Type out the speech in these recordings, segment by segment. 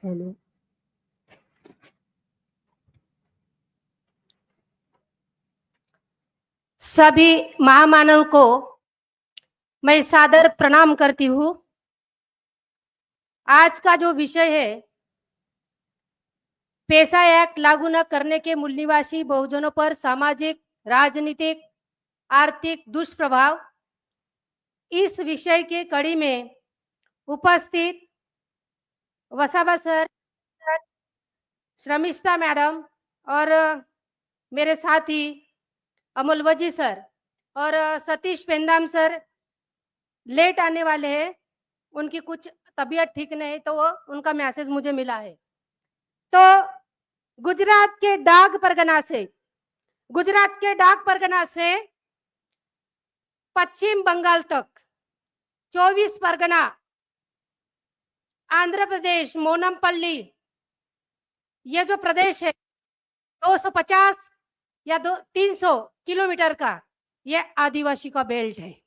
Hello. सभी महामानव को मैं सादर प्रणाम करती हूँ। आज का जो विषय है, पेशा एक्ट लागू न करने के मूल निवासी बहुजनों पर सामाजिक, राजनीतिक, आर्थिक दुष्प्रभाव, इस विषय के कड़ी में उपस्थित वसावा सर, श्रमिष्ठा मैडम और मेरे साथी अमोल वजी सर और सतीश पेंदाम सर लेट आने वाले हैं। उनकी कुछ तबीयत ठीक नहीं, तो वो उनका मैसेज मुझे मिला है। तो गुजरात के डाक परगना से पश्चिम बंगाल तक 24 परगना, आंध्र प्रदेश, मोनमपल्ली, ये जो प्रदेश है 250 या 300 किलोमीटर का, ये आदिवासी का बेल्ट है,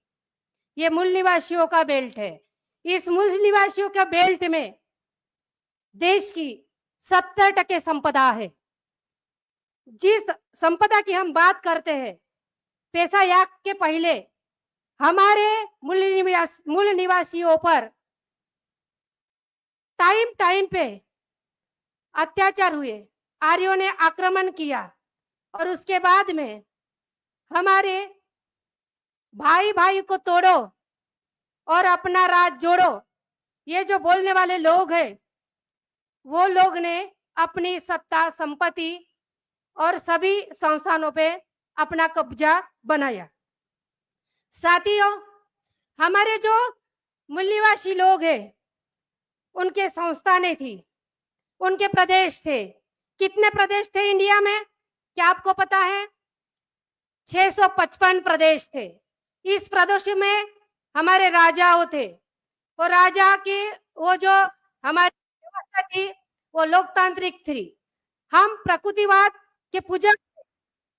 ये मूल निवासियों का बेल्ट है। इस मूल निवासियों के बेल्ट में देश की 70% संपदा है। जिस संपदा की हम बात करते हैं, पेशा एक्ट के पहले हमारे मूल निवासियों पर टाइम टाइम पे अत्याचार हुए, आर्यों ने आक्रमण किया और उसके बाद में हमारे भाई भाई को तोड़ो और अपना राज जोड़ो, ये जो बोलने वाले लोग हैं, वो लोग ने अपनी सत्ता, संपत्ति और सभी संस्थानों पे अपना कब्जा बनाया। साथियों, हमारे जो मूल निवासी लोग हैं, उनके संस्थानें थी, उनके प्रदेश थे। कितने प्रदेश थे इंडिया में, क्या आपको पता है? 655 प्रदेश थे। इस प्रदेश में हमारे राजाओं थे। वो राजा की वो जो हमारी व्यवस्था थी, वो लोकतांत्रिक थी। हम प्रकृतिवाद के पूजक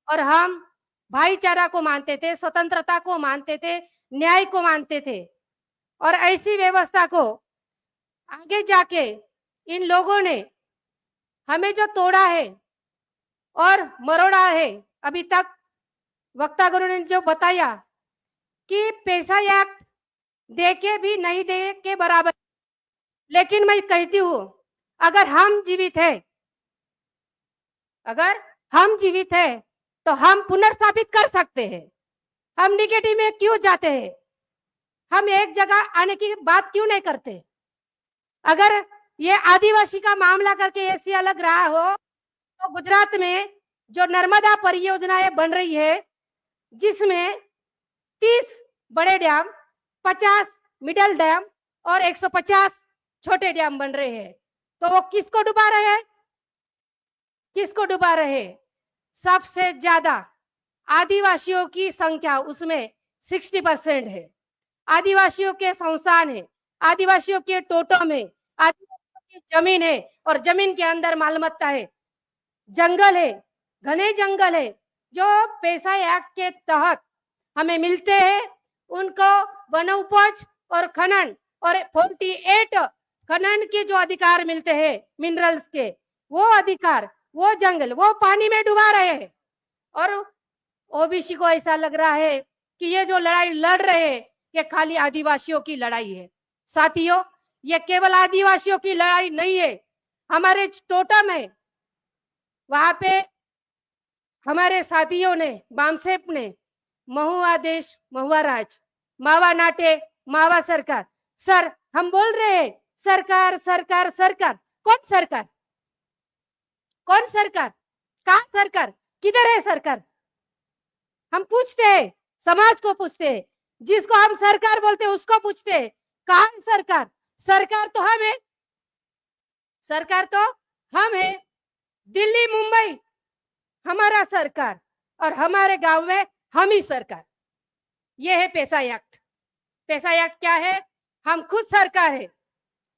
और हम भाईचारा को मानते थे, स्वतंत्रता को मानते थे, न्याय को मानते थे। और ऐसी व्यवस्था को आगे जाके इन लोगों ने हमें जो तोड़ा है और मरोड़ा है, अभी तक वक्ता गुरु ने जो बताया कि पेशा एक्ट देके भी नहीं दे के बराबर। लेकिन मैं कहती हूँ, अगर हम जीवित है तो हम पुनर्स्थापित कर सकते हैं। हम निगेटिव में क्यों जाते हैं? हम एक जगह आने की बात क्यों नहीं करते? अगर ये आदिवासी का मामला करके ऐसी लग रहा हो, तो गुजरात में जो नर्मदा परियोजनाएं बन रही है, जिसमें 30 बड़े डैम, 50 मिडल डैम और 150 छोटे डैम बन रहे हैं, तो वो किसको डुबा रहे हैं? सबसे ज्यादा आदिवासियों की संख्या उसमें 60% है। आदिवासियों के संस्थान है, आदिवासियों के टोटम है, आदिवासियों की जमीन है और जमीन के अंदर मालमत्ता है, जंगल है, घने जंगल है, जो पेशा एक्ट के तहत हमें मिलते हैं। उनको वन उपज और खनन और 48 खनन के जो अधिकार मिलते हैं, मिनरल्स के, वो अधिकार, वो जंगल, वो पानी में डुबा रहे हैं। और ओबीसी को ऐसा लग रहा है कि ये जो लड़ाई लड़ रहे हैं, ये खाली आदिवासियों की लड़ाई है। साथियों, ये केवल आदिवासियों की लड़ाई नहीं है। हमारे टोटम है, वहां पे हमारे साथियों ने, बामसेप ने, महुआ देश, महुआ राज, मावा नाटे, मावा सरकार। सर, हम बोल रहे हैं सरकार सरकार सरकार। कौन सरकार? कहाँ सरकार? किधर है सरकार? हम पूछते हैं, समाज को पूछते हैं, जिसको हम सरकार बोलते हैं उसको पूछते हैं, कहाँ है सरकार? सरकार तो हम है। दिल्ली, मुंबई हमारा सरकार और हमारे गांव में हम ही सरकार। ये है पेशा एक्ट। पेशा एक्ट क्या है? हम खुद सरकार है,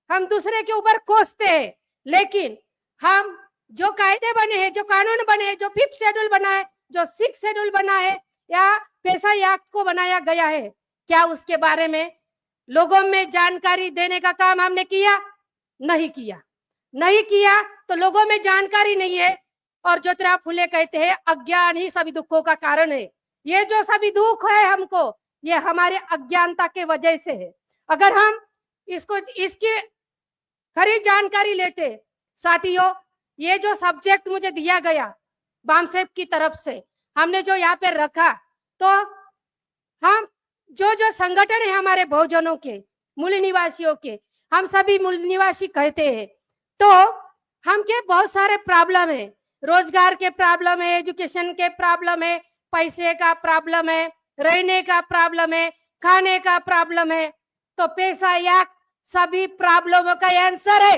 हम दूसरे के ऊपर कोसते हैं, लेकिन हम जो कायदे बने हैं, जो कानून बने हैं, जो 5th शेड्यूल बना है, जो 6th शेड्यूल बना है, या पेशा एक्ट को बनाया गया है, क्या उसके बारे में लोगों में जानकारी देने का काम हमने किया? नहीं किया। नहीं किया तो लोगों में जानकारी नहीं है। और ज्योतिराव फुले कहते हैं अज्ञान ही सभी दुखों का कारण है। ये जो सभी दुख है हमको, ये हमारे अज्ञानता के वजह से है। अगर हम इसकी खरी जानकारी लेते, साथियों, ये जो सब्जेक्ट मुझे दिया गया बामसेब की तरफ से, हमने जो यहाँ पे रखा, तो हम जो संगठन है हमारे बहुजनों के, मूल निवासियों के, हम सभी मूल निवासी कहते हैं, तो हम के बहुत सारे प्रॉब्लम है, रोजगार के प्रॉब्लम है, एजुकेशन के प्रॉब्लम है, पैसे का प्रॉब्लम है, रहने का प्रॉब्लम है, खाने का प्रॉब्लम है। तो पैसा एक्ट सभी प्रॉब्लमों का आंसर है।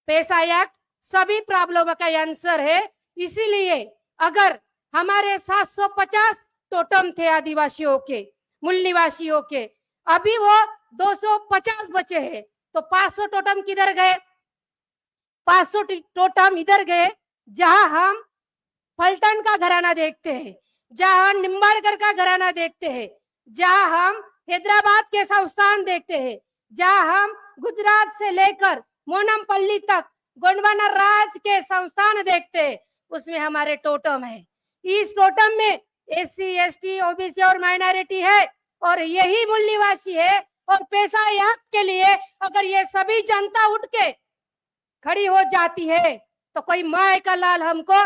पैसा एक्ट सभी प्रॉब्लमों का आंसर है। इसीलिए अगर हमारे 750 टोटम थे आदिवासियों के, मूल निवासियों के, अभी वो 250 बचे हैं, तो 500 टोटम किधर गए? 500 टोटम इधर गए जहां हम फलटन का घराना देखते हैं, जहां निम्बाड़कर का घराना देखते हैं, जहां हम हैदराबाद के संस्थान देखते हैं, जहां हम गुजरात से लेकर मोनमपल्ली तक गोंडवाना राज के संस्थान देखते हैं, उसमें हमारे टोटम है। इस टोटम में एससी, एसटी, ओबीसी और माइनॉरिटी है, और यही मूल निवासी है। और पैसा एक्ट के लिए अगर ये सभी जनता उठ के खड़ी हो जाती है, तो कोई माय का लाल हमको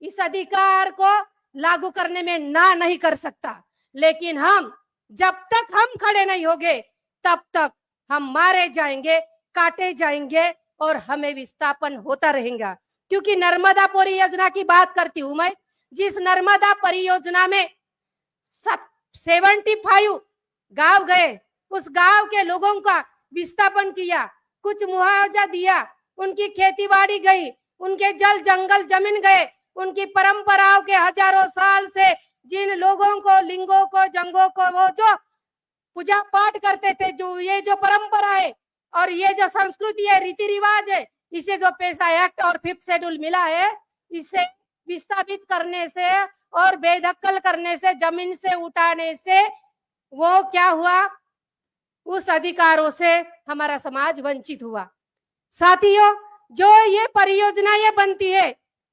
इस अधिकार को लागू करने में ना नहीं कर सकता। लेकिन हम जब तक हम खड़े नहीं होंगे, तब तक हम मारे जाएंगे, काटे जाएंगे, और हमें विस्थापन होता रहेगा। क्योंकि नर्मदा परियोजना की बात करती हूं मैं, जिस नर्मदा परियोजना में 75 गांव गए, उस गांव के लोगों का विस्थापन किया, कुछ मुआवजा दिया, उनकी खेती बाड़ी गई, उनके जल जंगल जमीन गए, उनकी परंपराओं के हजारों साल से जिन लोगों को, लिंगों को, जंगों को, वो जो पूजा पाठ करते थे, जो ये जो परंपरा है और ये जो संस्कृति है, रीति रिवाज है, इसे जो पैसा एक्ट और 5th शेड्यूल मिला है, इसे विस्थापित करने से और बेदखल करने से, जमीन से उठाने से, वो क्या हुआ, उस अधिकारों से हमारा समाज वंचित हुआ। साथियों, जो ये परियोजना ये बनती है,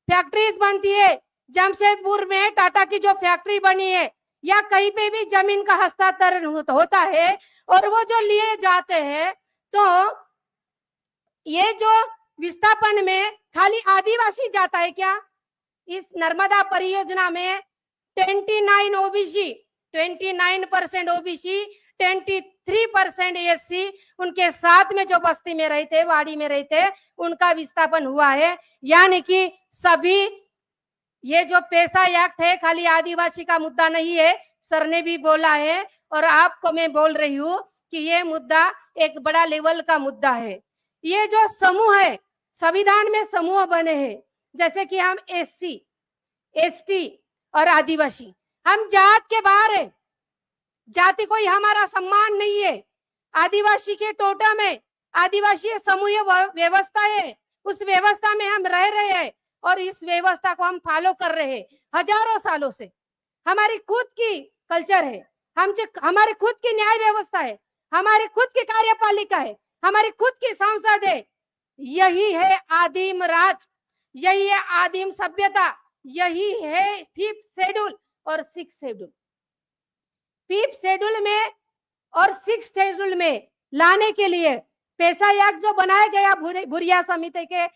फैक्ट्रीज बनती है, जमशेदपुर में टाटा की जो फैक्ट्री बनी है, या कहीं पे भी जमीन का हस्तांतरण होता है और वो जो लिए जाते हैं, तो ये जो विस्थापन में खाली आदिवासी जाता है क्या? इस नर्मदा परियोजना में 29 ओबीसी, 29% ओबीसी, 23% एससी, उनके साथ में जो बस्ती में रहते, वाड़ी में रहते, उनका विस्थापन हुआ है। यानी कि सभी, ये जो पैसा एक्ट है खाली आदिवासी का मुद्दा नहीं है, सर ने भी बोला है और आपको मैं बोल रही हूँ कि ये मुद्दा एक बड़ा लेवल का मुद्दा है। ये जो समूह है, संविधान में समूह बने हैं, जैसे कि हम एससी, एसटी और आदिवासी, हम जात के बाहर है, जाति कोई हमारा सम्मान नहीं है। आदिवासी के टोटा में आदिवासी समूह व्यवस्था है, उस व्यवस्था में हम रह रहे हैं और इस व्यवस्था को हम फॉलो कर रहे हैं हजारों सालों से। हमारी खुद की कल्चर है, हमारी खुद की न्याय व्यवस्था है, हमारी खुद की कार्यपालिका है, हमारी खुद की संसद है। यही है आदिम राज, यही है आदिम सभ्यता, यही है 5th शेड्यूल और 6th शेड्यूल। 5th शेड्यूल में और 6th शेड्यूल में लाने के लिए पैसा एक्ट जो बनाया गया बुरिया समिति के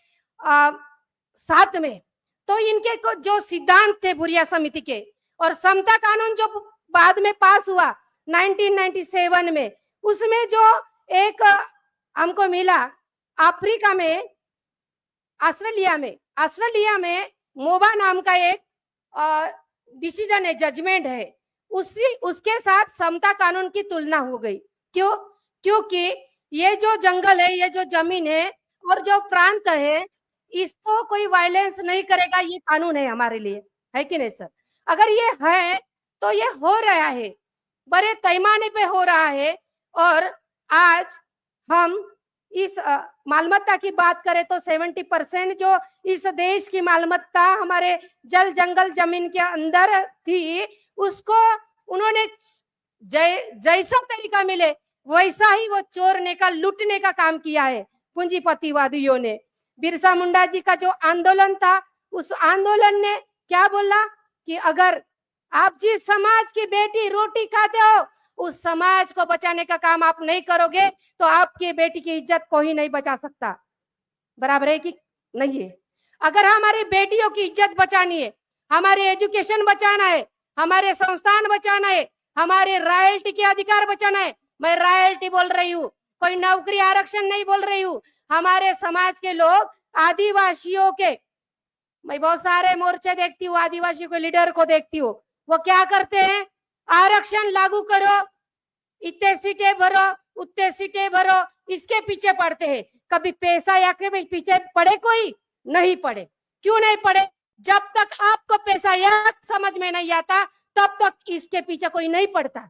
साथ में, तो इनके को जो सिद्धांत थे बुरिया समिति के, और समता कानून जो बाद में पास हुआ 1997 में, उसमें जो एक हमको मिला अफ्रीका में, ऑस्ट्रेलिया में मोबा नाम का एक डिसीजन है, जजमेंट है, उसके साथ समता कानून की तुलना हो गई। क्यों? क्योंकि ये जो जंगल है, ये जो जमीन है और जो प्रांत है, इसको कोई वायलेंस नहीं करेगा, ये कानून है हमारे लिए, है कि नहीं सर? अगर ये है तो ये हो रहा है, बड़े पैमाने पे हो रहा है। और आज हम इस मालमत्ता की बात करें तो 70% जो इस देश की मालमत्ता हमारे जल जंगल जमीन के अंदर थी, उसको उन्होंने जैसा तरीका मिले वैसा ही वो चोरने का, लूटने का काम किया है पूंजीपतिवादियों ने। बिरसा मुंडा जी का जो आंदोलन था, उस आंदोलन ने क्या बोला कि अगर आप जिस समाज की बेटी रोटी खाते हो, उस समाज को बचाने का काम आप नहीं करोगे तो आपकी बेटी की इज्जत कोई नहीं बचा सकता। बराबर है कि नहीं है? अगर हमारी बेटियों की इज्जत बचानी है, हमारे एजुकेशन बचाना है, हमारे संस्थान बचाना है, हमारे रॉयल्टी के अधिकार बचाना है, मैं रॉयल्टी बोल रही हूँ, कोई नौकरी आरक्षण नहीं बोल रही हूँ। हमारे समाज के लोग, आदिवासियों के, मैं बहुत सारे मोर्चे देखती हूँ, आदिवासियों के लीडर को देखती हूँ, वो क्या करते हैं, आरक्षण लागू करो, इतने सीटें भरो, उतने सीटें भरो, इसके पीछे पड़ते हैं। कभी पैसा या के पीछे पड़े कोई नहीं पड़े। क्यों नहीं पड़े? जब तक आपको पैसा या समझ में नहीं आता तब तक इसके पीछे कोई नहीं पड़ता।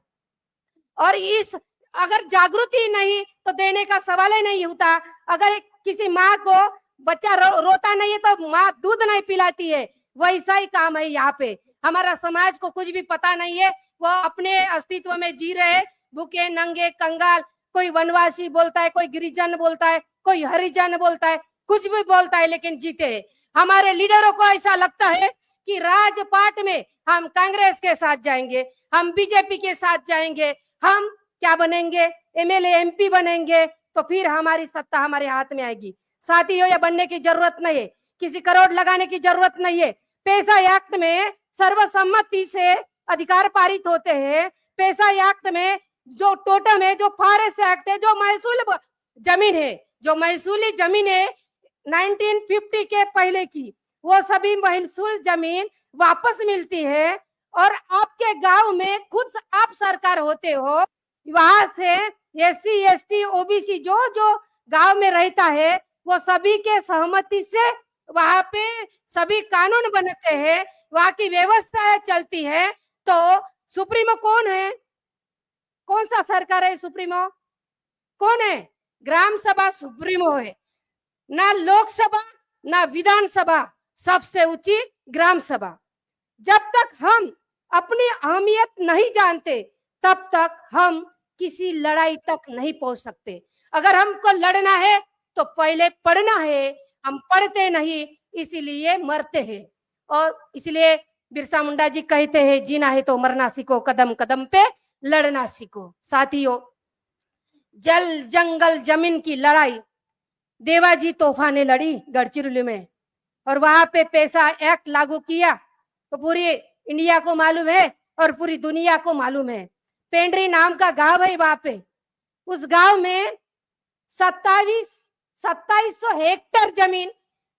और इस अगर जागृति नहीं तो देने का सवाल ही नहीं होता। अगर किसी माँ को बच्चा रोता नहीं है तो माँ दूध नहीं पिलाती है, वैसा ही काम है यहाँ पे। हमारा समाज को कुछ भी पता नहीं है, वो अपने अस्तित्व में जी रहे, भूखे नंगे कंगाल, कोई वनवासी बोलता है, कोई गिरिजन बोलता है, कोई हरिजन बोलता है, कुछ भी बोलता है, लेकिन जीते हैं। हमारे लीडरों को ऐसा लगता है कि राजपाट में हम कांग्रेस के साथ जाएंगे, हम बीजेपी के साथ जाएंगे, हम क्या बनेंगे, एमएलए एमपी बनेंगे, तो फिर हमारी सत्ता हमारे हाथ में आएगी। साथियों, ये बनने की जरूरत नहीं है, किसी करोड़ लगाने की जरूरत नहीं है। पैसा एक्ट में सर्वसम्मति से अधिकार पारित होते हैं। पैसा एक्ट में जो टोटम है, जो फॉरेस्ट एक्ट है, जो महसूल जमीन है, जो महसूली जमीन है 1950 के पहले की, वो सभी महसूल जमीन वापस मिलती है। और आपके गांव में खुद आप सरकार होते हो, वहां से एससी एसटी ओबीसी जो जो गांव में रहता है, वो सभी के सहमति से वहां पे सभी कानून बनते हैं, वहां की व्यवस्था चलती है। तो सुप्रीमो कौन है? कौन सा सरकार है सुप्रीमो? कौन है? ग्राम सभा सुप्रीमो है। ना लोकसभा ना विधानसभा, सबसे ऊंची ग्राम सभा। जब तक हम अपनी अहमियत नहीं जानते तब तक हम किसी लड़ाई तक नहीं पहुंच सकते। अगर हमको लड़ना है तो पहले पढ़ना है, हम पढ़ते नहीं इसीलिए मरते हैं। और इसलिए बिरसा मुंडा जी कहते हैं, जीना है तो मरना सीखो, कदम कदम पे लड़ना सीखो। साथियों, जल जंगल जमीन की लड़ाई देवाजी तोहफा ने लड़ी गढ़चिरौली में, और वहां पे पैसा एक्ट लागू किया तो पूरी इंडिया को मालूम है और पूरी दुनिया को मालूम है। पेंड्री नाम का गांव है वहां पे, उस गांव में 2700 हेक्टेयर जमीन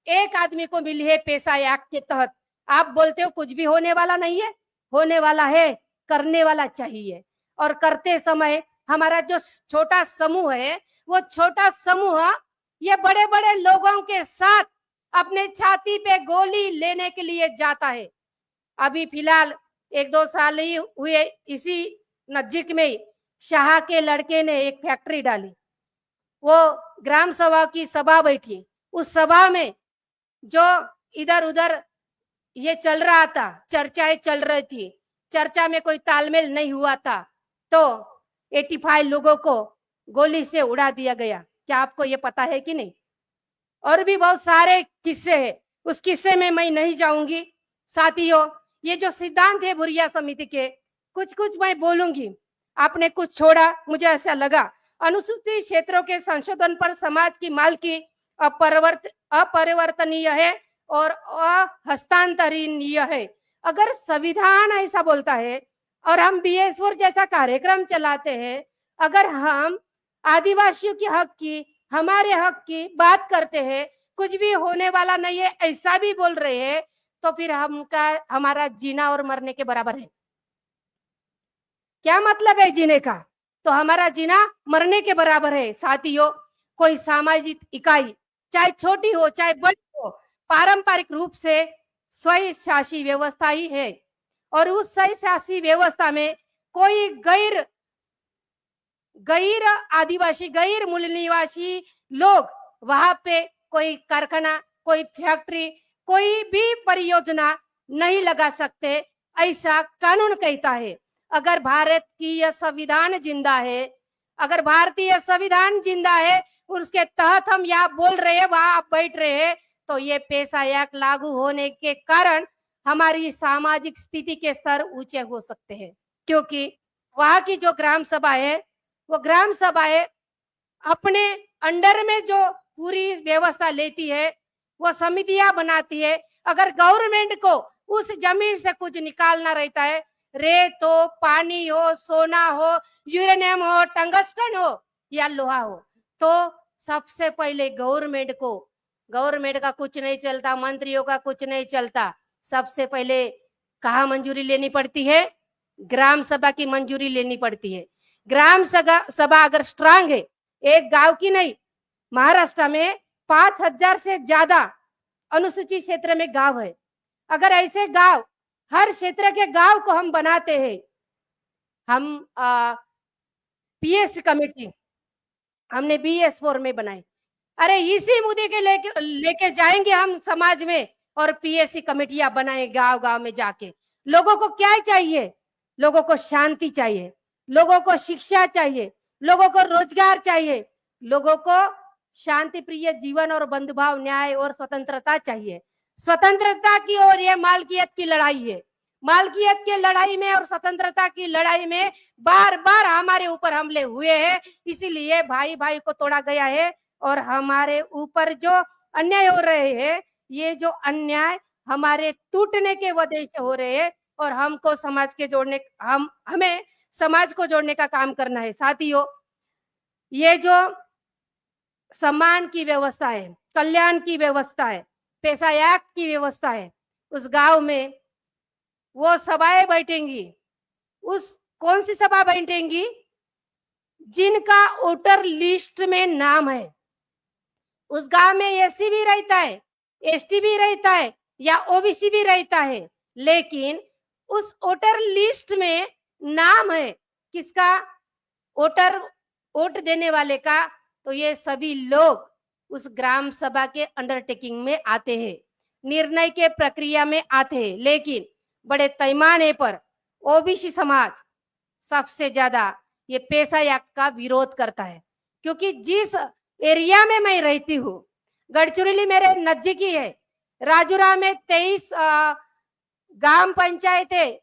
एक आदमी को मिली है पैसा एक्ट के तहत। आप बोलते हो कुछ भी होने वाला नहीं है, होने वाला है, करने वाला चाहिए। और करते समय हमारा जो छोटा समूह है, वो छोटा समूह ये बड़े बड़े लोगों के साथ अपने छाती पे गोली लेने के लिए जाता है। अभी फिलहाल 1-2 साल ही हुए, इसी नजदीक में ही शाह के लड़के ने एक फैक्ट्री डाली। वो ग्राम सभा की सभा बैठी, उस सभा में जो इधर उधर ये चल रहा था, चर्चाएं चल रही थी, चर्चा में कोई तालमेल नहीं हुआ था, तो 85 लोगों को गोली से उड़ा दिया गया। क्या आपको ये पता है कि नहीं? और भी बहुत सारे किस्से हैं, उस किस्से में मैं नहीं जाऊंगी। साथियों, ये जो सिद्धांत है बुरिया समिति के, कुछ कुछ मैं बोलूंगी, आपने कुछ छोड़ा, मुझे ऐसा लगा। अनुसूचित क्षेत्रों के संशोधन पर समाज की मालकी अपरिवर्तनीय है और अहस्तांतरणीय है। अगर संविधान ऐसा बोलता है और हम BS4 जैसा कार्यक्रम चलाते हैं, अगर हम आदिवासियों के हक की, हमारे हक की बात करते हैं, कुछ भी होने वाला नहीं है ऐसा भी बोल रहे हैं, तो फिर हमारा जीना और मरने के बराबर है। क्या मतलब है जीने का? तो हमारा जीना मरने के बराबर है। साथियों, कोई सामाजिक इकाई चाहे छोटी हो चाहे बड़ी हो, पारंपरिक रूप से स्वशासी व्यवस्था ही है, और उस स्वशासी व्यवस्था में कोई गैर आदिवासी, गैर मूल निवासी लोग वहां पे कोई कारखाना, कोई फैक्ट्री, कोई भी परियोजना नहीं लगा सकते, ऐसा कानून कहता है। अगर भारत की यह संविधान जिंदा है, अगर भारतीय संविधान जिंदा है, उसके तहत हम यहाँ बोल रहे हैं, वहां आप बैठ रहे हैं, तो ये पेशा एक्ट लागू होने के कारण हमारी सामाजिक स्थिति के स्तर ऊंचे हो सकते हैं। क्योंकि वहां की जो ग्राम सभा है, वो ग्राम सभाएं अपने अंडर में जो पूरी व्यवस्था लेती है, वो समितियां बनाती है। अगर गवर्नमेंट को उस जमीन से कुछ निकालना रहता है, रेत हो, पानी हो, सोना हो, यूरेनियम हो, टंगस्टन हो या लोहा हो, तो सबसे पहले गवर्नमेंट का कुछ नहीं चलता, मंत्रियों का कुछ नहीं चलता। सबसे पहले कहाँ मंजूरी लेनी पड़ती है? ग्राम सभा की मंजूरी लेनी पड़ती है। ग्राम सभा अगर स्ट्रांग है, एक गांव की नहीं, महाराष्ट्र में 5,000 से ज्यादा अनुसूचित क्षेत्र में गांव है। अगर ऐसे गांव, हर क्षेत्र के गांव को हम बनाते हैं, हम पीएस कमेटी हमने BS4 में बनाई। अरे इसी मुद्दे के लेके जाएंगे हम समाज में और PSC कमेटियां बनाए गांव गांव में जाके। लोगों को क्या चाहिए? लोगों को शांति चाहिए, लोगों को शिक्षा चाहिए, लोगों को रोजगार चाहिए, लोगों को शांति प्रिय जीवन और बंधुभाव, न्याय और स्वतंत्रता चाहिए। स्वतंत्रता की ओर ये मालकियत की लड़ाई है। मालकियत की लड़ाई में और स्वतंत्रता की लड़ाई में बार बार हमारे ऊपर हमले हुए हैं, इसीलिए भाई भाई को तोड़ा गया है। और हमारे ऊपर जो अन्याय हो रहे हैं, ये जो अन्याय हमारे टूटने के वजह से हो रहे हैं, और हमको समाज के जोड़ने, हमें समाज को जोड़ने का काम करना है। साथियों, ये जो सम्मान की व्यवस्था है, कल्याण की व्यवस्था है, पेशा एक्ट की व्यवस्था है, उस गांव में वो सभाएं बैठेंगी। उस कौन सी सभा बैठेंगी? जिनका वोटर लिस्ट में नाम है। उस गांव में एससी भी रहता है, एसटी भी रहता है या ओबीसी भी रहता है, लेकिन उस वोटर लिस्ट में नाम है किसका? वोट देने वाले का। तो ये सभी लोग उस ग्राम सभा के अंडरटेकिंग में आते हैं, निर्णय के प्रक्रिया में आते हैं। लेकिन बड़े पैमाने पर ओबीसी समाज सबसे ज्यादा ये पेशा एक्ट का विरोध करता है। क्योंकि जिस एरिया में मैं रहती हूँ, गढ़चिरौली मेरे नजदीकी है, राजुरा में 23 ग्राम पंचायतें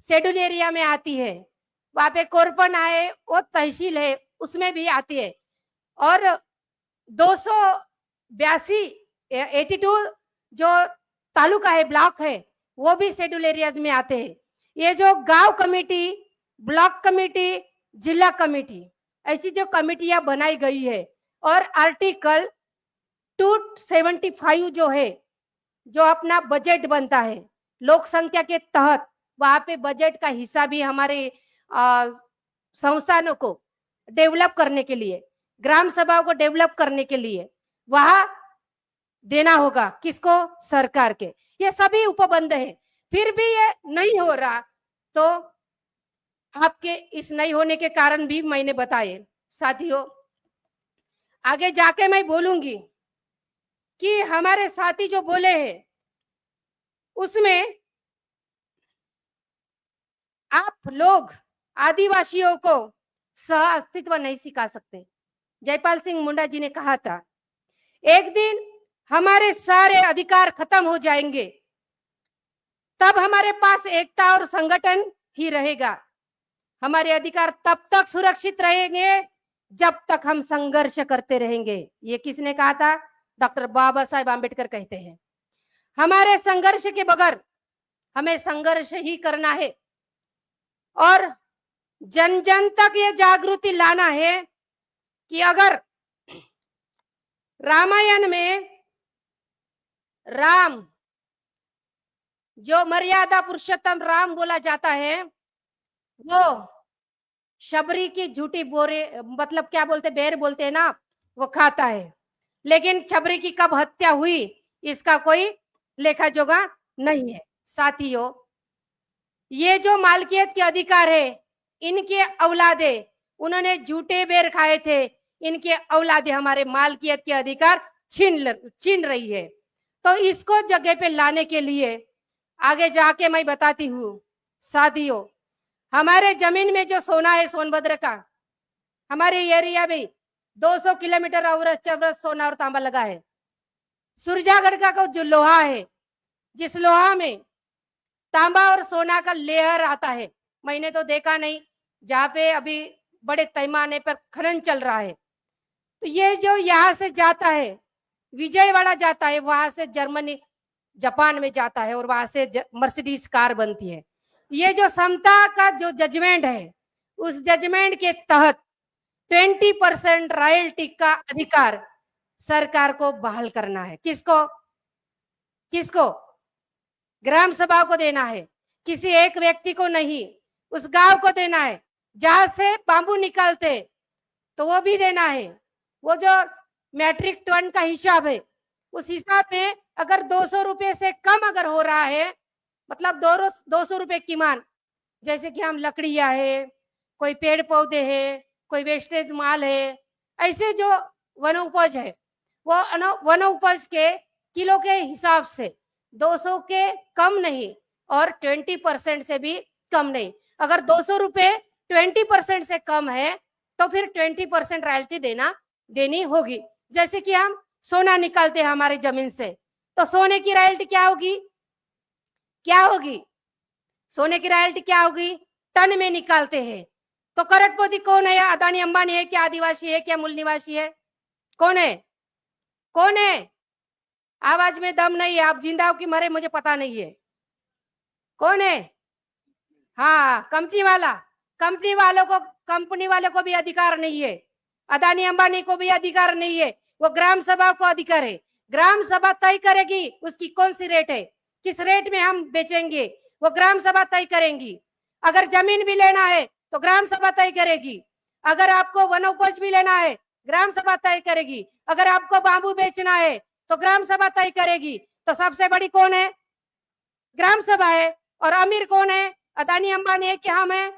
शेड्यूल एरिया में आती है। वहां पे कोरपन आए, वो तहसील है, उसमें भी आती है। और 82 जो तालुका है, ब्लॉक है, वो भी शेड्यूल एरियाज में आते हैं। ये जो गांव कमेटी, ब्लॉक कमेटी, जिला कमेटी, ऐसी जो कमेटियां बनाई गई है, और आर्टिकल 275 जो है, जो अपना बजट बनता है लोक संख्या के तहत, वहां पे बजट का हिस्सा भी हमारे संस्थानों को डेवलप करने के लिए, ग्राम सभाओं को डेवलप करने के लिए वहां देना होगा। किसको? सरकार के। ये सभी उपबंध है, फिर भी ये नहीं हो रहा। तो आपके इस नहीं होने के कारण भी मैंने बताए। साथियों, आगे जाके मैं बोलूंगी कि हमारे साथी जो बोले हैं, उसमें आप लोग आदिवासियों को सह अस्तित्व नहीं सिखा सकते। जयपाल सिंह मुंडा जी ने कहा था, एक दिन हमारे सारे अधिकार खत्म हो जाएंगे, तब हमारे पास एकता और संगठन ही रहेगा। हमारे अधिकार तब तक सुरक्षित रहेंगे जब तक हम संघर्ष करते रहेंगे। ये किसने कहा था? डॉक्टर बाबा साहेब आम्बेडकर कहते हैं। हमारे संघर्ष के बगैर हमें संघर्ष ही करना है, और जन जन तक ये जागृति लाना है कि अगर रामायण में राम, जो मर्यादा पुरुषोत्तम राम बोला जाता है, वो शबरी की झूठी बोरे, मतलब क्या बोलते, बेर बोलते हैं ना, वो खाता है। लेकिन शबरी की कब हत्या हुई, इसका कोई लेखा जोखा नहीं है। साथियों, ये जो मालकियत के अधिकार है, इनके औलादे, उन्होंने झूठे बेर खाए थे, इनके औलादे हमारे मालकियत के अधिकार छीन रही है। तो इसको जगह पे लाने के लिए आगे जाके मैं बताती हूँ। साथियों, हमारे जमीन में जो सोना है सोनभद्र का, हमारे एरिया में 200 किलोमीटर अवरस चवरस सोना और तांबा लगा है। सुरजागढ़ का जो लोहा है, जिस लोहा में तांबा और सोना का लेयर आता है, मैंने तो देखा नहीं, जहाँ पे अभी बड़े पैमाने पर खनन चल रहा है। तो ये जो यहाँ से जाता है, विजयवाड़ा जाता है, वहां से जर्मनी जापान में जाता है और वहां से मर्सिडीज कार बनती है। ये जो समता का जो जजमेंट है, उस जजमेंट के तहत 20% रॉयल्टी का अधिकार सरकार को बहाल करना है। किसको किसको? ग्राम सभा को देना है, किसी एक व्यक्ति को नहीं, उस गांव को देना है। जहां से बांबू निकालते तो वो भी देना है। वो जो मैट्रिक टन का हिसाब है, उस हिसाब में अगर 200 रुपए से कम अगर हो रहा है, मतलब 200 रुपए की मान, जैसे कि हम लकड़ियां है, कोई पेड़ पौधे है, कोई वेस्टेज माल है, ऐसे जो वन उपज है, वो वन उपज के किलो के हिसाब से 200 के कम नहीं और 20% से भी कम नहीं। अगर 200 रुपए 20% से कम है तो फिर 20% रॉयल्टी देनी होगी। जैसे कि हम सोना निकालते हैं हमारी जमीन से, तो सोने की रॉयल्टी क्या होगी? सोने की रॉयल्टी क्या होगी? टन में निकालते हैं। तो करोड़पति कौन है? अदानी अंबानी है क्या? आदिवासी है क्या? मूल निवासी है? कौन है? आवाज में दम नहीं है, आप जिंदा हो कि मरे मुझे पता नहीं है। कौन है? हाँ, कंपनी वालों को भी अधिकार नहीं है। अदानी अंबानी को भी अधिकार नहीं है। वो ग्राम सभा को अधिकार है। ग्राम सभा तय करेगी उसकी कौन सी रेट है, किस रेट में हम बेचेंगे, वो ग्राम सभा तय करेंगी। अगर जमीन भी लेना है तो ग्राम सभा तय करेगी। अगर आपको वनोपज भी लेना है, ग्राम सभा तय करेगी। अगर आपको बांबू बेचना है तो ग्राम सभा तय करेगी। तो सबसे बड़ी कौन है? ग्राम सभा है। और अमीर कौन है? अदानी अंबानी है कि हम है?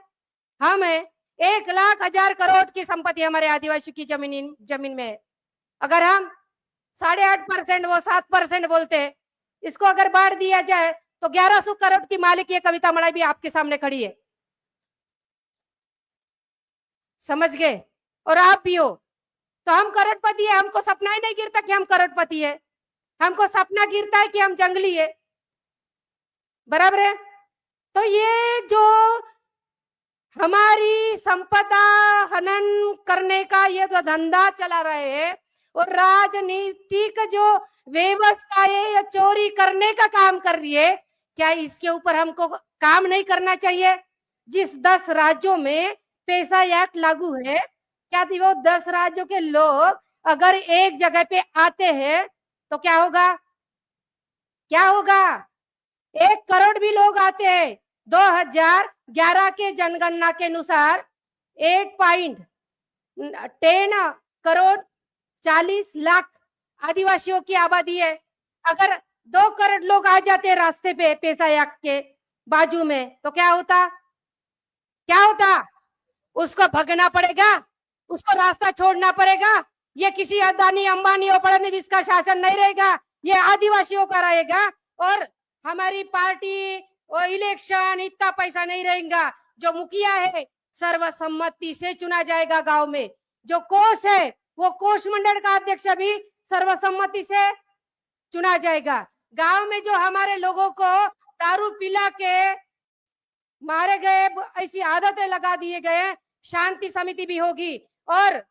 1,00,000 करोड़ की संपत्ति हमारे आदिवासी की जमीन में है। अगर हम 8.5% वो 7% बोलते हैं, इसको अगर बांट दिया जाए तो 1100 करोड़ की मालिक ये कविता मड़ाई भी आपके सामने खड़ी है। समझ गए? और आप भी हो। तो हम करोड़पति है, हमको सपना ही नहीं गिरता कि हम करोड़पति है। हमको सपना गिरता है कि हम जंगली है। बराबर है? तो ये जो हमारी संपदा हनन करने का ये जो धंधा चला रहे हैं और राजनीतिक जो व्यवस्था है ये चोरी करने का काम कर रही है, क्या इसके ऊपर हमको काम नहीं करना चाहिए? जिस 10 राज्यों में पैसा एक्ट लागू है, क्या वो 10 राज्यों के लोग अगर एक जगह पे आते हैं तो क्या होगा? 1 करोड़ भी लोग आते हैं। 2011 के जनगणना के अनुसार 8.10 करोड़ 40 लाख आदिवासियों की आबादी है। अगर 2 करोड़ लोग आ जाते हैं रास्ते पे पैसा एक्ट के बाजू में तो क्या होता? उसको भगना पड़ेगा, उसको रास्ता छोड़ना पड़ेगा। ये किसी अदानी अंबानी और फडणवीस का शासन नहीं रहेगा, ये आदिवासियों का रहेगा। और हमारी पार्टी और इलेक्शन इतना पैसा नहीं रहेगा। जो मुखिया है सर्वसम्मति से चुना जाएगा। गांव में जो कोष है वो कोष मंडल का अध्यक्ष भी सर्वसम्मति से चुना जाएगा। गांव में जो हमारे लोगों को दारू पिला के मारे गए, ऐसी आदतें लगा दिए गए, शांति समिति भी होगी। और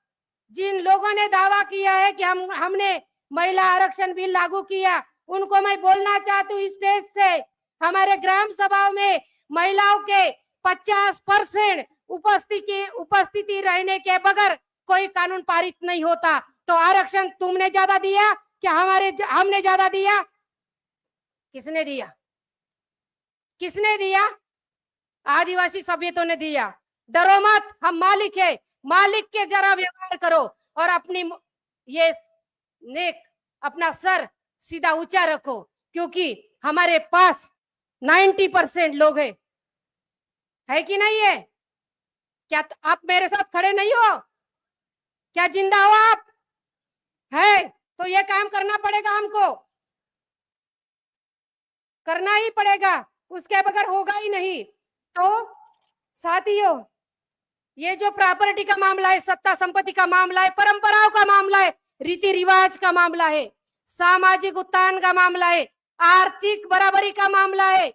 जिन लोगों ने दावा किया है कि हमने महिला आरक्षण बिल लागू किया, उनको मैं बोलना चाहती हूँ इस देश से, हमारे ग्राम सभाओं में महिलाओं के 50% उपस्थिति रहने के बगैर कोई कानून पारित नहीं होता। तो आरक्षण तुमने ज्यादा दिया क्या हमने ज्यादा दिया? किसने दिया? आदिवासी सभ्यतों ने दिया। डरो मत, हम मालिक है। मालिक के जरा व्यवहार करो और अपनी ये नेक अपना सर सीधा ऊंचा रखो, क्योंकि हमारे पास 90% लोग है कि नहीं है? क्या आप मेरे साथ खड़े नहीं हो? क्या जिंदा हो आप? है तो ये काम करना पड़ेगा, हमको करना ही पड़ेगा, उसके बगैर होगा ही नहीं। तो साथियों, ये जो प्रॉपर्टी का मामला है, सत्ता संपत्ति का मामला है, परंपराओं का मामला है, रीति रिवाज का मामला है, सामाजिक उत्थान का मामला है, आर्थिक बराबरी का मामला है,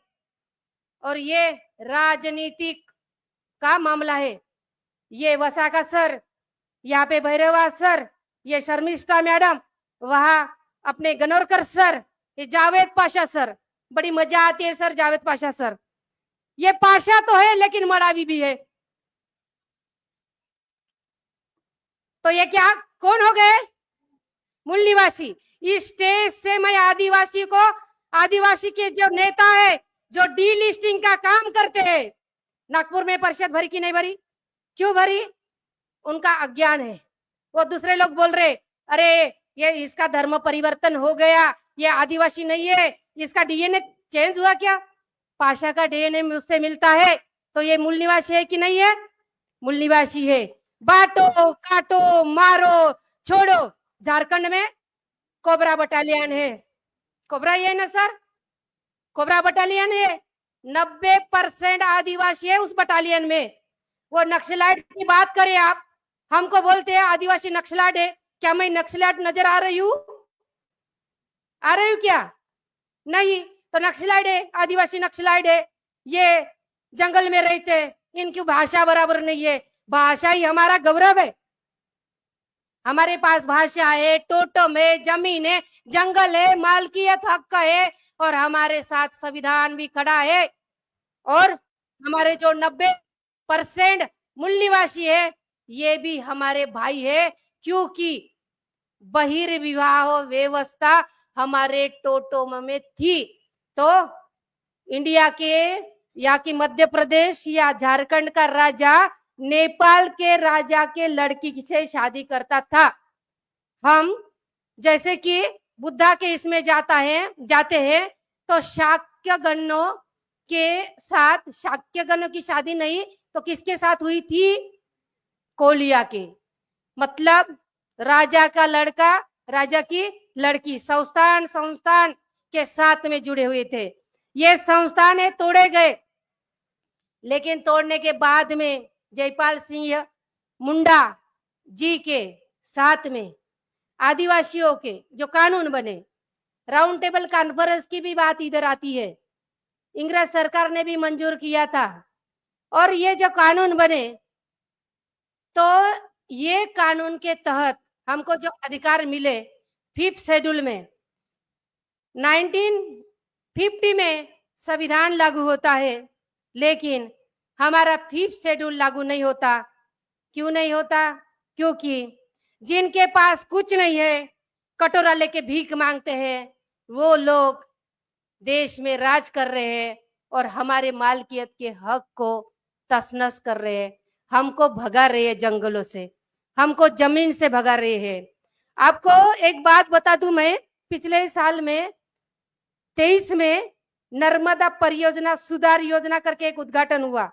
और ये राजनीतिक का मामला है। ये वसाका सर, यहाँ पे भैरवा सर, ये शर्मिष्ठा मैडम, वहां अपने गनोरकर सर, ये जावेद पाशा सर, बड़ी मजा आती है सर जावेद पाशा सर। ये पाशा तो है लेकिन मरावी भी है। तो ये क्या कौन हो गए? मूल निवासी। इस स्टेज से मैं आदिवासी को, आदिवासी के जो नेता है जो डीलिस्टिंग का काम करते हैं, नागपुर में परिषद भरी कि नहीं भरी? क्यों भरी? उनका अज्ञान है। वो दूसरे लोग बोल रहे अरे ये इसका धर्म परिवर्तन हो गया, ये आदिवासी नहीं है, इसका डीएनए चेंज हुआ क्या? पाशा का डीएनए उससे मिलता है तो ये मूल निवासी है कि नहीं है? मूल निवासी है। बांटो काटो मारो छोड़ो, झारखंड में कोबरा बटालियन है। कोबरा ये ना सर, कोबरा बटालियन है। 90% आदिवासी है उस बटालियन में। वो नक्सलाइट की बात करें आप, हमको बोलते हैं आदिवासी नक्सलाइट है। क्या मैं नक्सलाइट नजर आ रही हूँ? आ रही हूँ क्या? नहीं। तो नक्सलाइट है, आदिवासी नक्सलाइट है, ये जंगल में रहते हैं, इनकी भाषा बराबर नहीं है। भाषा ही हमारा गौरव है। हमारे पास भाषा है, टोटम है, जमीन है, जंगल है, मालकियत हक है, और हमारे साथ संविधान भी खड़ा है। और हमारे जो 90% मूल निवासी है ये भी हमारे भाई है, क्योंकि बहिर्विवाह व्यवस्था हमारे टोटोम में थी। तो इंडिया के या कि मध्य प्रदेश या झारखंड का राजा नेपाल के राजा के लड़की से शादी करता था। हम जैसे कि बुद्धा के इसमें जाते हैं तो शाक्यगणों के साथ, शाक्यगणों की शादी नहीं तो किसके साथ हुई थी? कोलिया के। मतलब राजा का लड़का, राजा की लड़की संस्थान के साथ में जुड़े हुए थे। ये संस्थान है तोड़े गए, लेकिन तोड़ने के बाद में जयपाल सिंह मुंडा जी के साथ में आदिवासियों के जो कानून बने, राउंड टेबल कॉन्फ्रेंस की भी बात इधर आती है, इंग्रज सरकार ने भी मंजूर किया था। और ये जो कानून बने तो ये कानून के तहत हमको जो अधिकार मिले 5th शेड्यूल में, 1950 में संविधान लागू होता है, लेकिन हमारा 5th शेड्यूल लागू नहीं होता। क्यों नहीं होता? क्योंकि जिनके पास कुछ नहीं है, कटोरा लेके भीख मांगते हैं, वो लोग देश में राज कर रहे हैं और हमारे मालकियत के हक को तसनस कर रहे हैं। हमको भगा रहे हैं जंगलों से, हमको जमीन से भगा रहे हैं। आपको एक बात बता दूं, मैं पिछले साल में 23 में नर्मदा परियोजना सुधार योजना करके एक उद्घाटन हुआ।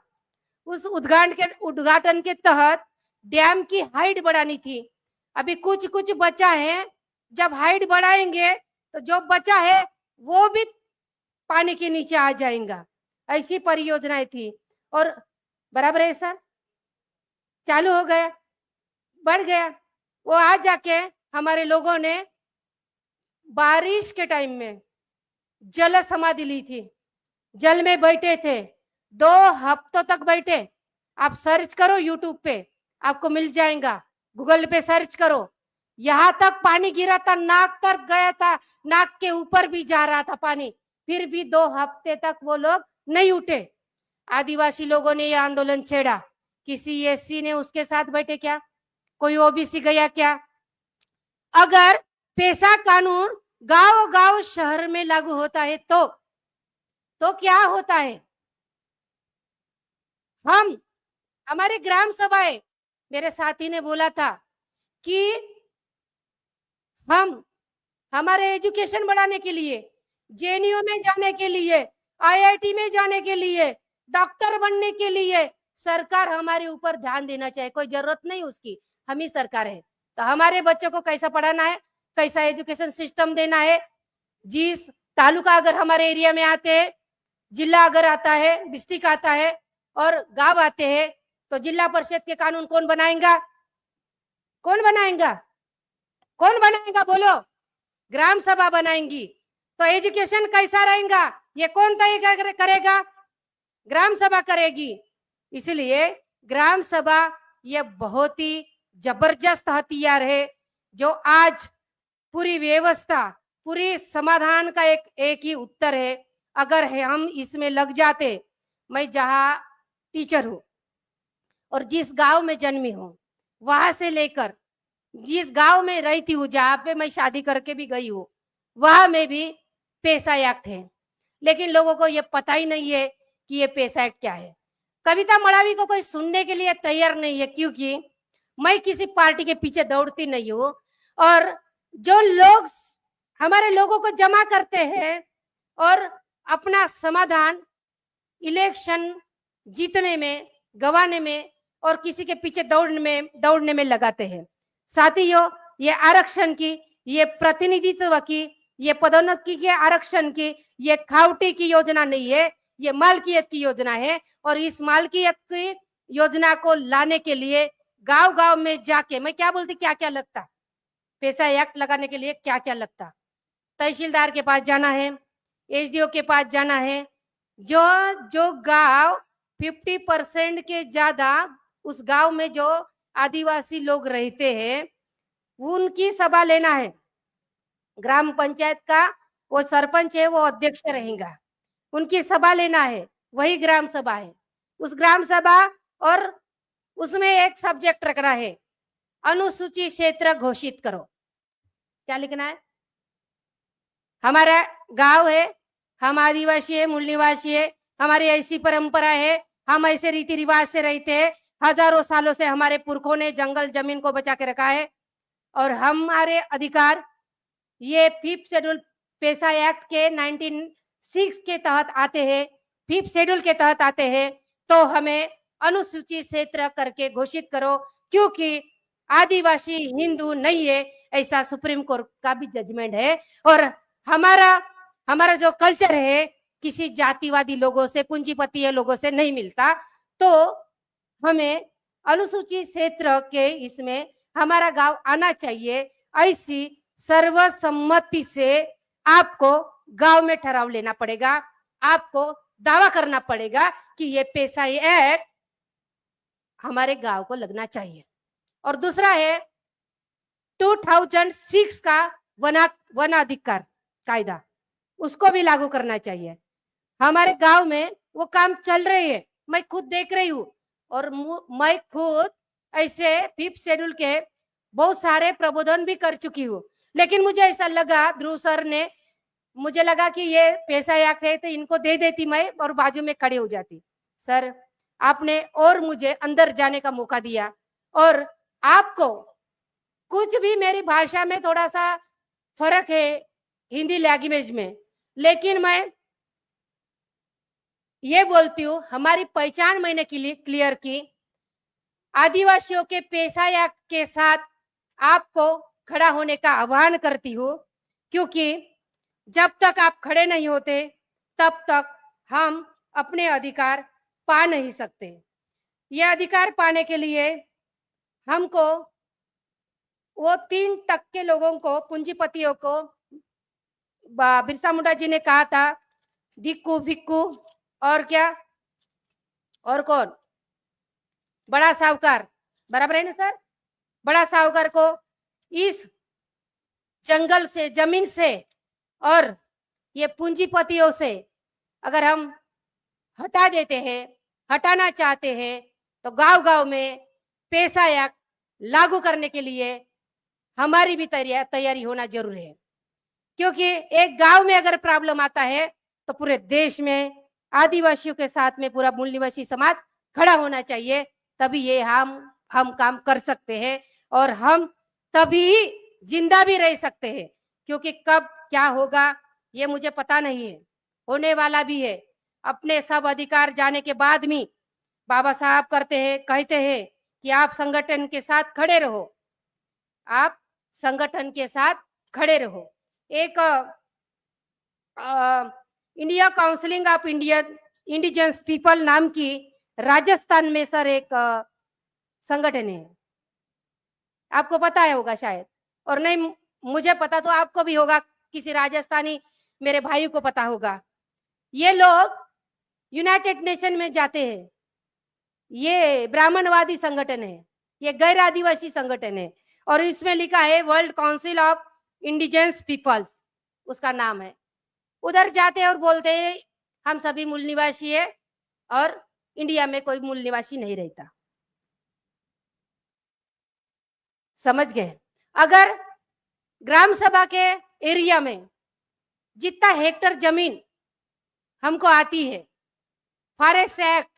उस उद्घाटन के तहत डैम की हाइट बढ़ानी थी। अभी कुछ कुछ बचा है, जब हाइट बढ़ाएंगे तो जो बचा है वो भी पानी के नीचे आ जाएगा। ऐसी परियोजनाएं थी और बराबर है सर, चालू हो गया, बढ़ गया। वो आज जाके हमारे लोगों ने बारिश के टाइम में जल समाधि ली थी, जल में बैठे थे, 2 हफ्तों तक बैठे। आप सर्च करो यूट्यूब पे, आपको मिल जाएगा, गूगल पे सर्च करो। यहाँ तक पानी गिरा था, नाक तक गया था, नाक के ऊपर भी जा रहा था पानी, फिर भी 2 हफ्ते तक वो लोग नहीं उठे। आदिवासी लोगों ने ये आंदोलन छेड़ा, किसी एससी ने उसके साथ बैठे क्या? कोई ओबीसी गया क्या? अगर पेशा कानून गांव गांव शहर में लागू होता है तो क्या होता है? हमारे ग्राम सभाएं, मेरे साथी ने बोला था कि हमारे एजुकेशन बढ़ाने के लिए, जेएनयू में जाने के लिए, आईआईटी में जाने के लिए, डॉक्टर बनने के लिए सरकार हमारे ऊपर ध्यान देना चाहिए। कोई जरूरत नहीं उसकी, हम ही सरकार है। तो हमारे बच्चों को कैसा पढ़ाना है, कैसा एजुकेशन सिस्टम देना है। जिस तालुका अगर हमारे एरिया में आते हैं, जिला अगर आता है, डिस्ट्रिक्ट आता है और गांव आते हैं, तो तो जिला परिषद के कानून कौन बनाएगा? कौन बनाएगा? कौन बनाएगा बोलो? ग्राम सभा बनाएंगी। तो एजुकेशन कैसा रहेगा ये कौन तय करेगा? ग्राम सभा करेगी। इसलिए ग्राम सभा ये बहुत ही जबरदस्त हथियार है जो आज पूरी व्यवस्था, पूरी समाधान का एक ही उत्तर है। अगर हम इसमें लग जाते, मैं जहां टीचर हूं और जिस गांव में जन्मी हूं वहां से लेकर जिस गांव में रहती हूँ, जहां पे मैं शादी करके भी गई हूँ, वहां में भी पैसा एक्ट है। लेकिन लोगों को ये पता ही नहीं है कि ये पैसा एक्ट क्या है। कविता मड़ावी को कोई सुनने के लिए तैयार नहीं है, क्योंकि मैं किसी पार्टी के पीछे दौड़ती नहीं हूँ। और जो लोग हमारे लोगों को जमा करते हैं और अपना समाधान इलेक्शन जीतने में, गवाने में और किसी के पीछे दौड़ने में लगाते हैं। साथियों, ये आरक्षण की, ये प्रतिनिधित्व की, ये पदोन्नति के आरक्षण की, ये खावटी की योजना नहीं है, ये मालकियत की योजना है। और इस मालकियत की योजना को लाने के लिए गांव गांव में जाके, मैं क्या बोलती, क्या क्या लगता पैसा एक्ट लगाने के लिए, क्या क्या लगता? तहसीलदार के पास जाना है, एसडीओ के पास जाना है। जो गांव 50% के ज्यादा उस गांव में जो आदिवासी लोग रहते हैं उनकी सभा लेना है। ग्राम पंचायत का वो सरपंच है, वो अध्यक्ष रहेगा, उनकी सभा लेना है, वही ग्राम सभा है। उस ग्राम सभा और उसमें एक सब्जेक्ट रखना है, अनुसूचित क्षेत्र घोषित करो। क्या लिखना है? हमारा गांव है, हम आदिवासी है, मूल निवासी है, हमारी ऐसी परंपरा है, हम ऐसे रीति रिवाज से रहते हैं, हजारों सालों से हमारे पुरखों ने जंगल जमीन को बचा के रखा है और हमारे अधिकार ये 5th शेड्यूल पैसा एक्ट के 1906 के तहत आते हैं, 5th शेड्यूल के तहत आते हैं। तो हमें अनुसूचित क्षेत्र करके घोषित करो, क्योंकि आदिवासी हिंदू नहीं है, ऐसा सुप्रीम कोर्ट का भी जजमेंट है। और हमारा जो कल्चर है किसी जातिवादी लोगों से, पूंजीपति लोगों से नहीं मिलता। तो हमें अनुसूचित क्षेत्र के इसमें हमारा गांव आना चाहिए। ऐसी सर्वसम्मति से आपको गांव में ठहराव लेना पड़ेगा, आपको दावा करना पड़ेगा कि ये पैसा एक्ट हमारे गांव को लगना चाहिए। और दूसरा है 2006 का वन अधिकार कायदा, उसको भी लागू करना चाहिए। हमारे गांव में वो काम चल रही है, मैं खुद देख रही हूँ। और मैं खुद ऐसे 5th शेड्यूल के बहुत सारे प्रबोधन भी कर चुकी हूँ। लेकिन मुझे ऐसा लगा, ध्रुव सर ने, मुझे लगा कि ये पैसा एक्ट है तो इनको दे देती मैं और बाजू में खड़े हो जाती। सर, आपने और मुझे अंदर जाने का मौका दिया। और आपको कुछ भी मेरी भाषा में थोड़ा सा फर्क है हिंदी लैंग्वेज में, लेकिन मैं ये बोलती हूँ, हमारी पहचान मैंने क्लियर की। आदिवासियों के पैसा एक्ट के साथ आपको खड़ा होने का आह्वान करती हूँ, क्योंकि जब तक आप खड़े नहीं होते तब तक हम अपने अधिकार पा नहीं सकते। ये अधिकार पाने के लिए हमको वो 3% लोगों को, पूंजीपतियों को, बिरसा मुंडा जी ने कहा था, दिक्कू भिक्कू और क्या, और कौन, बड़ा साहूकार, बराबर है ना सर? बड़ा साहूकार को इस जंगल से, जमीन से और ये पूंजीपतियों से अगर हम हटा देते हैं, हटाना चाहते हैं, तो गांव गांव में पैसा एक्ट लागू करने के लिए हमारी भी तैयारी होना जरूरी है। क्योंकि एक गांव में अगर प्रॉब्लम आता है तो पूरे देश में आदिवासियों के साथ में पूरा मूल निवासी समाज खड़ा होना चाहिए, तभी ये हम काम कर सकते हैं और हम तभी जिंदा भी रह सकते हैं। क्योंकि कब क्या होगा ये मुझे पता नहीं है, होने वाला भी है। अपने सब अधिकार जाने के बाद भी बाबा साहब कहते हैं कि आप संगठन के साथ खड़े रहो, आप संगठन के साथ खड़े रहो। एक India counselling of indigenous people नाम की राजस्थान में सर एक संगठन है, आपको पता है होगा शायद, और नहीं मुझे पता तो आपको भी होगा, किसी राजस्थानी मेरे भाई को पता होगा। ये लोग यूनाइटेड नेशन में जाते हैं, ये ब्राह्मणवादी संगठन है, ये गैर आदिवासी संगठन है, और इसमें लिखा है world council of indigenous peoples, उसका नाम है। उधर जाते हैं और बोलते हैं हम सभी मूल निवासी है और इंडिया में कोई मूल निवासी नहीं रहता। समझ गए? अगर ग्राम सभा के एरिया में जितना हेक्टर जमीन हमको आती है, फॉरेस्ट एक्ट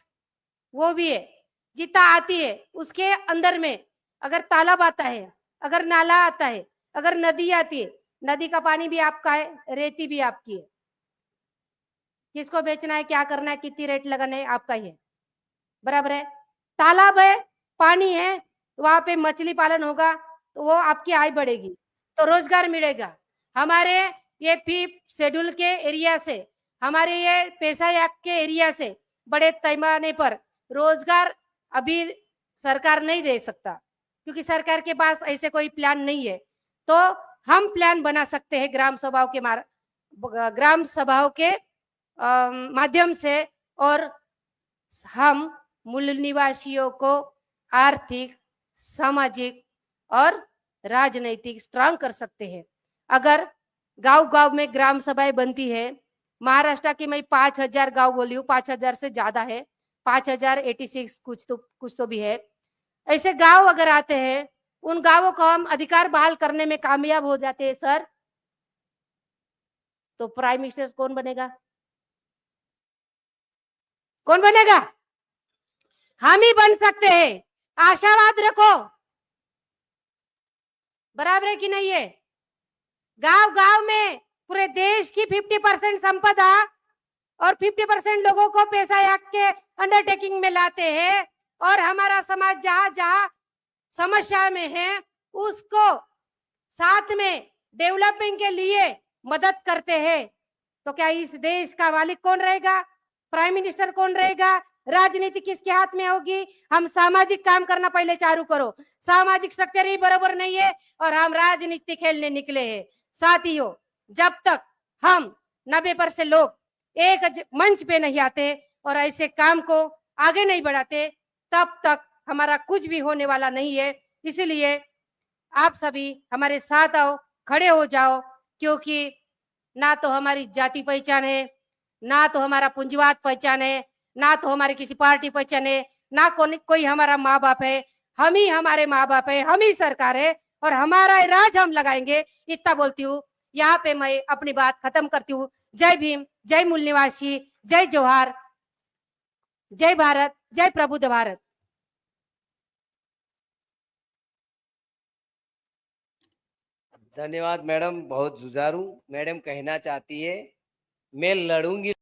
वो भी है, जितना आती है उसके अंदर में अगर तालाब आता है, अगर नाला आता है, अगर नदी आती है, नदी का पानी भी आपका है, रेती भी आपकी है, किसको बेचना है, क्या करना है, कितनी रेट लगाना है, आपका ही है, बराबर है। तालाब है, पानी है, वहां पे मछली पालन होगा तो वो आपकी आय बढ़ेगी, तो रोजगार मिलेगा। हमारे ये फिफ्थ शेड्यूल के एरिया से, हमारे ये पैसा एक्ट के एरिया से बड़े पैमाने पर रोजगार अभी सरकार नहीं दे सकता, क्योंकि सरकार के पास ऐसे कोई प्लान नहीं है। तो हम प्लान बना सकते हैं ग्राम सभाओं के माध्यम से, और हम मूल निवासियों को आर्थिक, सामाजिक और राजनैतिक स्ट्रांग कर सकते हैं। अगर गांव-गांव में ग्राम सभाएं बनती है, महाराष्ट्र की मैं 5000 गांव बोली हूँ, 5000 से ज्यादा है, 5086 कुछ तो भी है। ऐसे गांव अगर आते हैं, उन गांवों को हम अधिकार बहाल करने में कामयाब हो जाते हैं सर, तो प्राइम मिनिस्टर कौन बनेगा? कौन बनेगा? हम ही बन सकते हैं, आशावाद रखो। बराबर है कि नहीं है? गांव गांव में पूरे देश की 50% संपदा और 50% लोगों को पैसा एक्ट के अंडरटेकिंग में लाते हैं, और हमारा समाज जहां जहां समस्या में है उसको साथ में डेवलपमेंट के लिए मदद करते हैं। तो क्या इस देश का मालिक कौन रहेगा? प्राइम मिनिस्टर कौन रहेगा? राजनीति किसके हाथ में होगी? हम सामाजिक काम करना पहले चालू करो, सामाजिक स्ट्रक्चर ही बराबर नहीं है और हम राजनीति खेलने निकले हैं। साथियों, जब तक हम 90% लोग एक मंच पे नहीं आते और ऐसे काम को आगे नहीं बढ़ाते, तब तक हमारा कुछ भी होने वाला नहीं है। इसलिए आप सभी हमारे साथ आओ, खड़े हो जाओ, क्योंकि ना तो हमारी जाति पहचान है, ना तो हमारा पूंजीवाद पहचान है, ना तो हमारी किसी पार्टी पहचान है, ना कोई हमारा माँ बाप है। हम ही हमारे माँ बाप है, हम ही सरकार है और हमारा राज हम लगाएंगे। इतना बोलती हूँ, यहाँ पे मैं अपनी बात खत्म करती हूँ। जय भीम, जय मूल निवासी, जय जोहार, जय भारत, जय प्रबुद्ध भारत। धन्यवाद मैडम, बहुत जुझारू मैडम कहना चाहती है मैं लड़ूंगी।